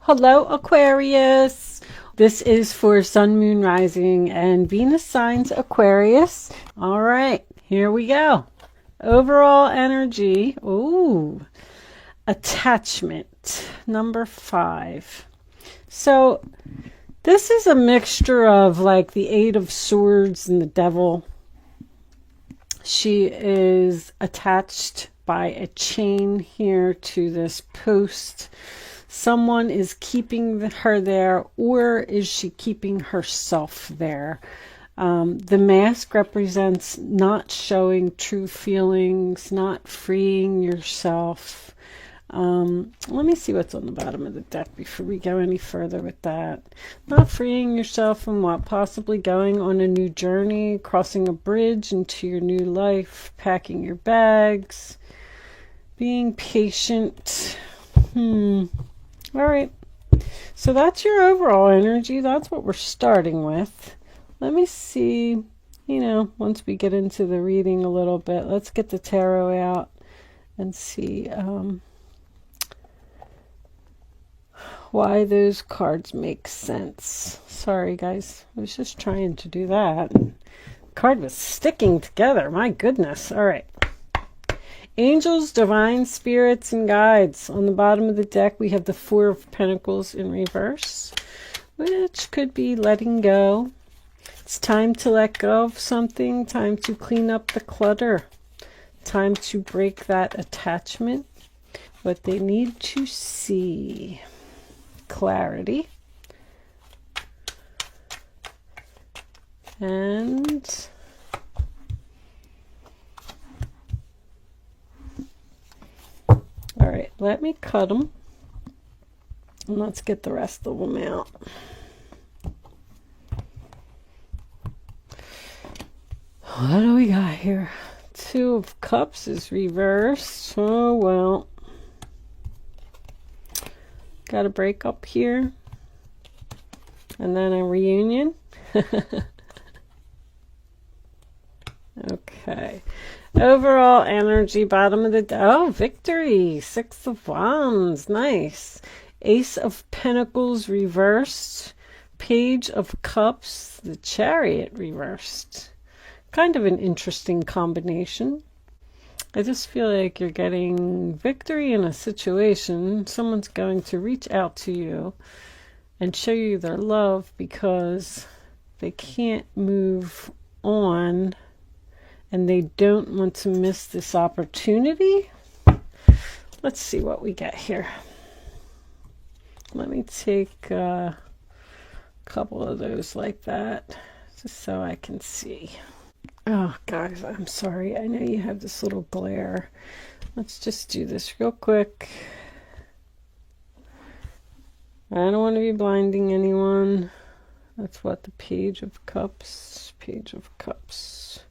Hello, Aquarius. This is for Sun, Moon, Rising, and Venus signs Aquarius. All right, here we go. Overall energy. Ooh, attachment, number 5. So this is a mixture of like the Eight of Swords and the Devil. She is attached by a chain here to this post. Someone is keeping her there, or is she keeping herself there? The mask represents not showing true feelings, not freeing yourself. Let me see what's on the bottom of the deck before we go any further with that. Not freeing yourself from what? Possibly going on a new journey, crossing a bridge into your new life, packing your bags, being patient. All right, so that's your overall energy. That's what we're starting with. Let me see, once we get into the reading a little bit, let's get the tarot out and see why those cards make sense. Sorry, guys. I was just trying to do that. The card was sticking together. My goodness. All right. Angels, divine spirits, and guides. On the bottom of the deck, we have the Four of Pentacles in reverse, which could be letting go. It's time to let go of something, time to clean up the clutter, time to break that attachment. What they need to see. Clarity. And all right, let me cut them and let's get the rest of them out. What do we got here? Two of Cups is reversed. Oh, well. Got a breakup here. And then a reunion. Okay. Overall energy, bottom of the deck. Oh, victory. Six of Wands. Nice. Ace of Pentacles reversed. Page of Cups. The Chariot reversed. Kind of an interesting combination. I just feel like you're getting victory in a situation. Someone's going to reach out to you and show you their love because they can't move on and they don't want to miss this opportunity. Let's see what we get here. Let me take a couple of those like that just so I can see. Oh, guys, I'm sorry. I know you have this little glare. Let's just do this real quick. I don't want to be blinding anyone. That's what the Page of Cups. Page of Cups.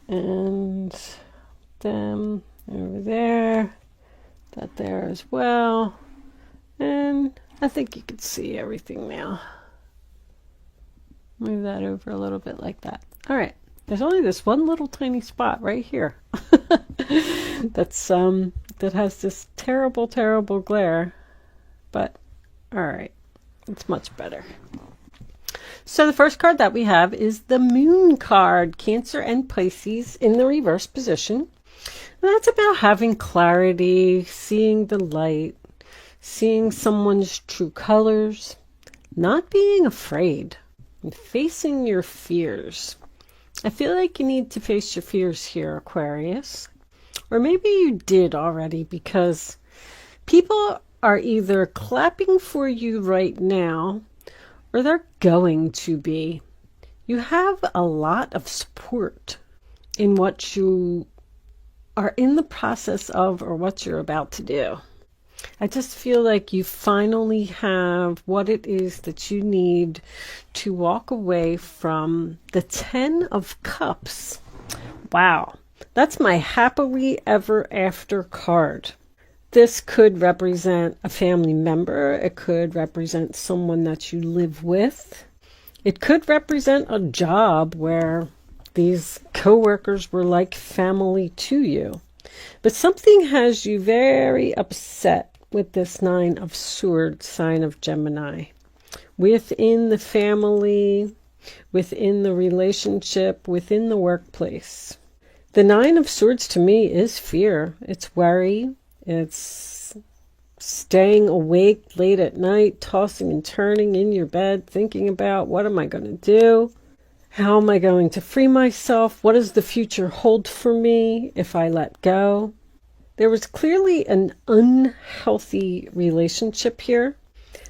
And them over there. That there as well. And I think you can see everything now. Move that over a little bit like that. All right. There's only this one little tiny spot right here. That's that has this terrible, terrible glare. But all right. It's much better. So the first card that we have is the Moon card, Cancer and Pisces in the reverse position. And that's about having clarity, seeing the light, seeing someone's true colors, not being afraid. And facing your fears. I feel like you need to face your fears here, Aquarius. Or maybe you did already because people are either clapping for you right now or they're going to be. You have a lot of support in what you are in the process of or what you're about to do. I just feel like you finally have what it is that you need to walk away from the 10 of Cups. Wow, that's my happily ever after card. This could represent a family member. It could represent someone that you live with. It could represent a job where these coworkers were like family to you. But something has you very upset with this Nine of Swords, sign of Gemini. Within the family, within the relationship, within the workplace. The Nine of Swords to me is fear. It's worry. It's staying awake late at night, tossing and turning in your bed, thinking about what am I going to do? How am I going to free myself? What does the future hold for me if I let go? There was clearly an unhealthy relationship here.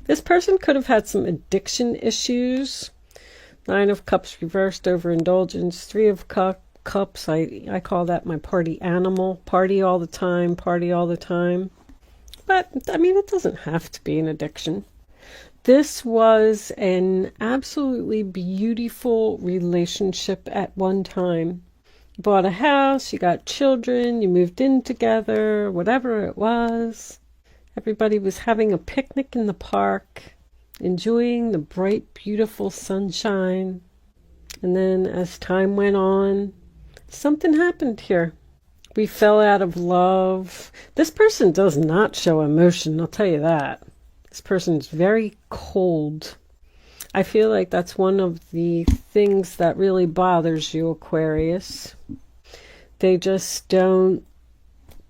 This person could have had some addiction issues. Nine of Cups reversed, overindulgence. Three of Cups, I call that my party animal. Party all the time, party all the time. But, I mean, it doesn't have to be an addiction. This was an absolutely beautiful relationship at one time. You bought a house, you got children, you moved in together, whatever it was. Everybody was having a picnic in the park, enjoying the bright, beautiful sunshine. And then as time went on, something happened here. We fell out of love. This person does not show emotion, I'll tell you that. This person's very cold. I feel like that's one of the things that really bothers you, Aquarius. They just don't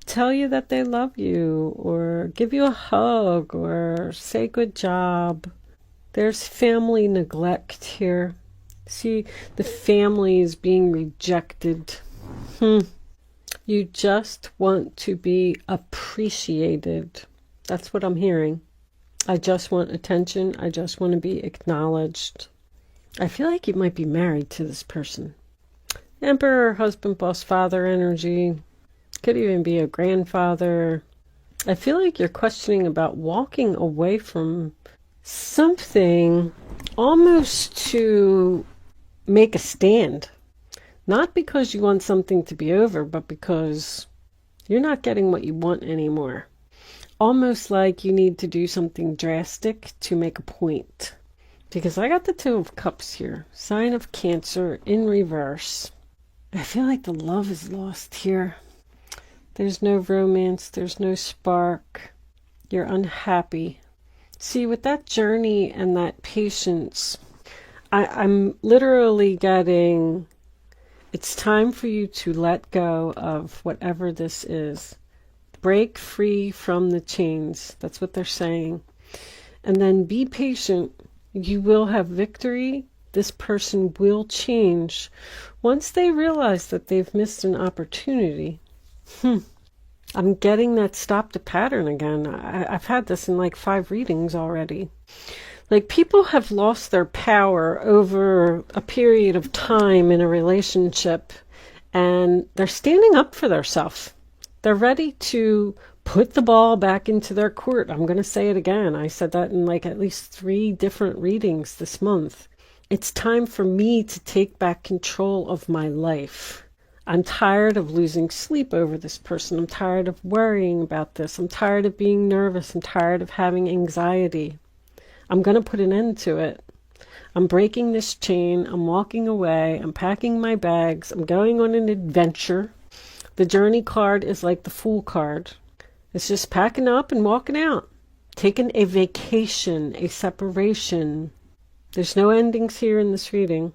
tell you that they love you or give you a hug or say good job. There's family neglect here. See, the family is being rejected. You just want to be appreciated. That's what I'm hearing. I just want attention. I just want to be acknowledged. I feel like you might be married to this person. Emperor, husband, boss, father energy. Could even be a grandfather. I feel like you're questioning about walking away from something almost to make a stand. Not because you want something to be over, but because you're not getting what you want anymore. Almost like you need to do something drastic to make a point. Because I got the Two of Cups here. Sign of Cancer in reverse. I feel like the love is lost here. There's no romance. There's no spark. You're unhappy. See, with that journey and that patience, I'm literally getting, it's time for you to let go of whatever this is. Break free from the chains. That's what they're saying. And then be patient. You will have victory. This person will change once they realize that they've missed an opportunity. I'm getting that stop the pattern again. I've had this in like 5 readings already. Like, people have lost their power over a period of time in a relationship, and they're standing up for themselves. They're ready to put the ball back into their court. I'm going to say it again. I said that in like at least 3 different readings this month. It's time for me to take back control of my life. I'm tired of losing sleep over this person. I'm tired of worrying about this. I'm tired of being nervous. I'm tired of having anxiety. I'm going to put an end to it. I'm breaking this chain. I'm walking away. I'm packing my bags. I'm going on an adventure. The journey card is like the Fool card. It's just packing up and walking out. Taking a vacation, a separation. There's no endings here in this reading.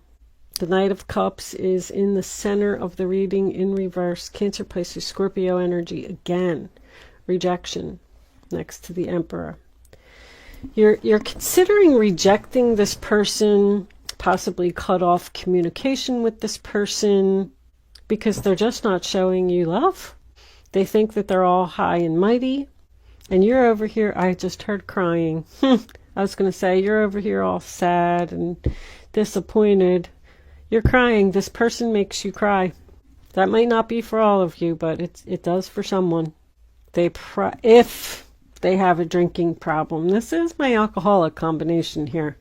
The Knight of Cups is in the center of the reading in reverse. Cancer, Pisces, Scorpio energy again. Rejection next to the Emperor. You're considering rejecting this person, possibly cut off communication with this person because they're just not showing you love. They think that they're all high and mighty, and you're over here, I just heard crying. I was going to say, you're over here all sad and disappointed. You're crying. This person makes you cry. That might not be for all of you, but it does for someone. If they have a drinking problem. This is my alcoholic combination here.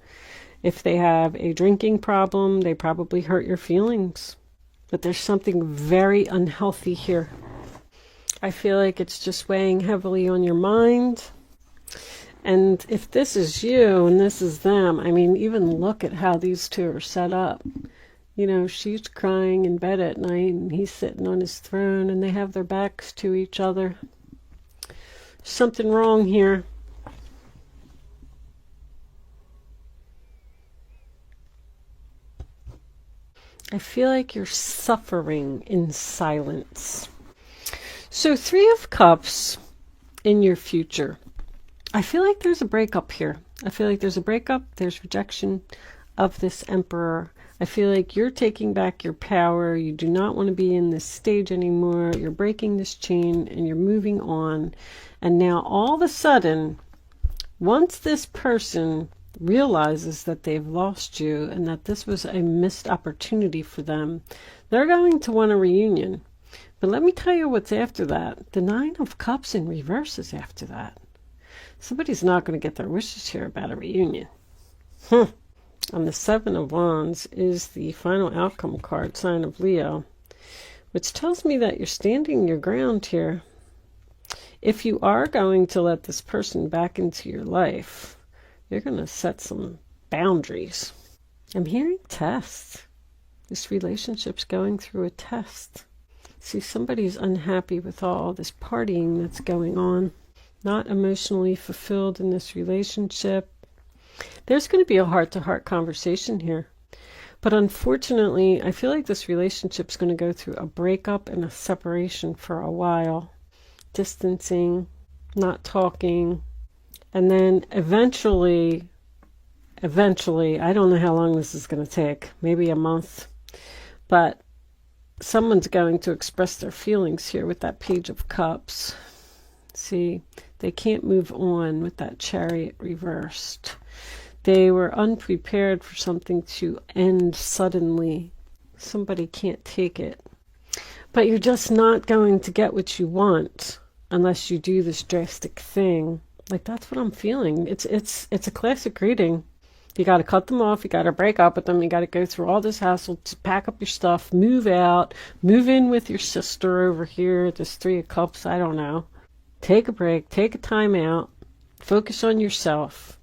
If they have a drinking problem, they probably hurt your feelings. But there's something very unhealthy here. I feel like it's just weighing heavily on your mind. And if this is you and this is them, I mean, even look at how these two are set up. You know, she's crying in bed at night and he's sitting on his throne and they have their backs to each other. Something wrong here. I feel like you're suffering in silence. So 3 of Cups in your future. I feel like there's a breakup here. I feel like there's a breakup. There's rejection of this Emperor. I feel like you're taking back your power. You do not want to be in this stage anymore. You're breaking this chain and you're moving on. And now all of a sudden, once this person realizes that they've lost you and that this was a missed opportunity for them, they're going to want a reunion. But let me tell you what's after that. The 9 of Cups in reverse is after that. Somebody's not going to get their wishes here about a reunion. And the 7 of Wands is the final outcome card, sign of Leo, which tells me that you're standing your ground here. If you are going to let this person back into your life, you're going to set some boundaries. I'm hearing tests. This relationship's going through a test. See, somebody's unhappy with all this partying that's going on, not emotionally fulfilled in this relationship. There's going to be a heart-to-heart conversation here. But unfortunately, I feel like this relationship's going to go through a breakup and a separation for a while. Distancing, not talking. And then eventually, I don't know how long this is going to take. Maybe a month. But someone's going to express their feelings here with that Page of Cups. See, they can't move on with that Chariot reversed. They were unprepared for something to end suddenly. Somebody can't take it. But you're just not going to get what you want unless you do this drastic thing. Like, that's what I'm feeling. It's a classic reading. You got to cut them off. You got to break up with them. You got to go through all this hassle to pack up your stuff, move out, move in with your sister over here. This 3 of Cups, I don't know. Take a break. Take a time out. Focus on yourself.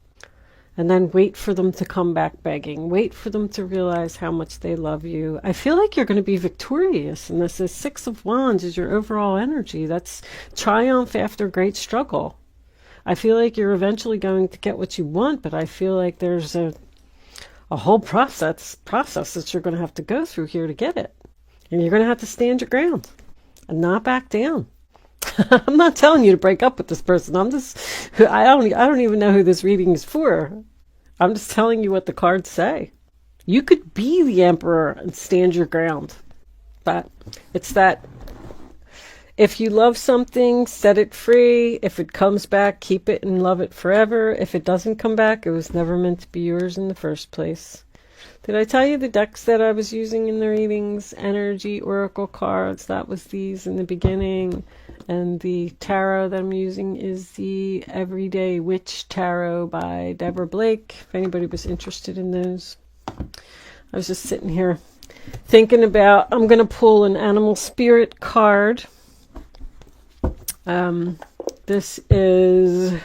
And then wait for them to come back begging. Wait for them to realize how much they love you. I feel like you're going to be victorious. And this is 6 of Wands is your overall energy. That's triumph after great struggle. I feel like you're eventually going to get what you want, but I feel like there's a whole process that you're going to have to go through here to get it. And you're going to have to stand your ground and not back down. I'm not telling you to break up with this person. I don't even know who this reading is for. I'm just telling you what the cards say. You could be the Emperor and stand your ground. But it's that if you love something, set it free. If it comes back, keep it and love it forever. If it doesn't come back, it was never meant to be yours in the first place. Did I tell you the decks that I was using in the readings? Energy, Oracle cards. That was these in the beginning. And the tarot that I'm using is the Everyday Witch Tarot by Deborah Blake, if anybody was interested in those. I was just sitting here thinking about, I'm going to pull an animal spirit card. This is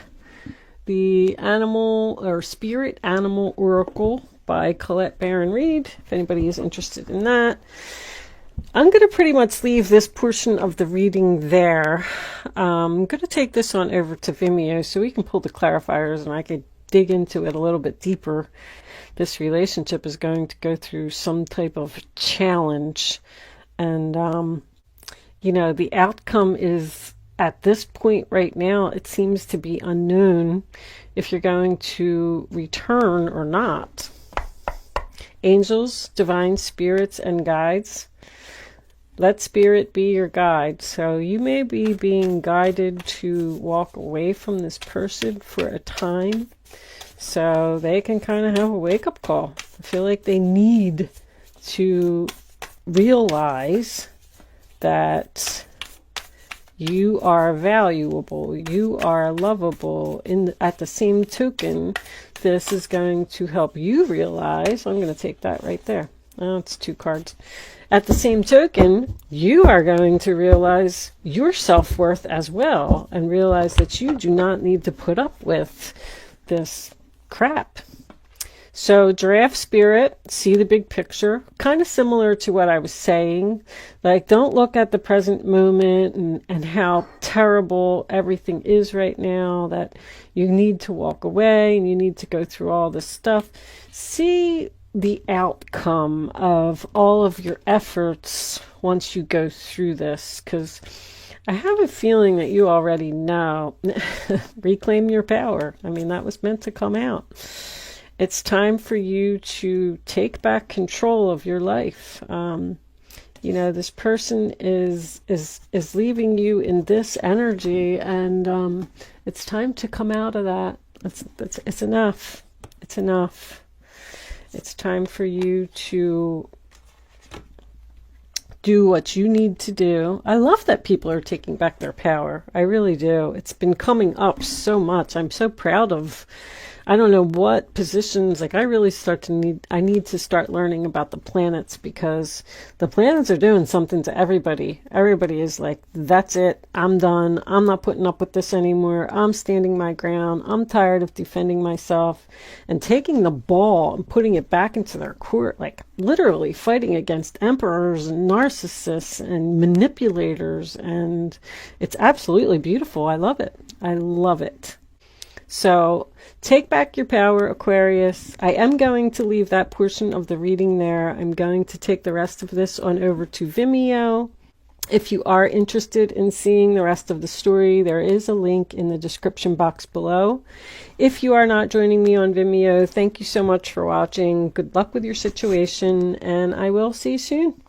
the Animal or Spirit Animal Oracle by Colette Baron Reed, if anybody is interested in that. I'm going to pretty much leave this portion of the reading there. I'm going to take this on over to Vimeo so we can pull the clarifiers and I could dig into it a little bit deeper. This relationship is going to go through some type of challenge. And, you know, the outcome is, at this point right now, it seems to be unknown if you're going to return or not. Angels, divine spirits, and guides. Let spirit be your guide. So you may be being guided to walk away from this person for a time so they can kind of have a wake-up call. I feel like they need to realize that you are valuable, you are lovable. At the same token, this is going to help you realize, I'm going to take that right there. Oh, it's 2 cards. At the same token, you are going to realize your self-worth as well and realize that you do not need to put up with this crap. So giraffe spirit, see the big picture, kind of similar to what I was saying. Like, don't look at the present moment and how terrible everything is right now, that you need to walk away and you need to go through all this stuff. See the outcome of all of your efforts once you go through this, because I have a feeling that you already know. Reclaim your power. I mean, that was meant to come out. It's time for you to take back control of your life. You know, this person is leaving you in this energy, and it's time to come out of that. It's enough. It's enough. It's time for you to do what you need to do. I love that people are taking back their power. I really do. It's been coming up so much. I'm so proud of, I don't know what positions, like I really I need to start learning about the planets, because the planets are doing something to everybody. Everybody is like, that's it. I'm done. I'm not putting up with this anymore. I'm standing my ground. I'm tired of defending myself, and taking the ball and putting it back into their court, like literally fighting against emperors and narcissists and manipulators. And it's absolutely beautiful. I love it. I love it. So take back your power, Aquarius. I am going to leave that portion of the reading there. I'm going to take the rest of this on over to Vimeo. If you are interested in seeing the rest of the story, there is a link in the description box below. If you are not joining me on Vimeo, thank you so much for watching. Good luck with your situation, and I will see you soon.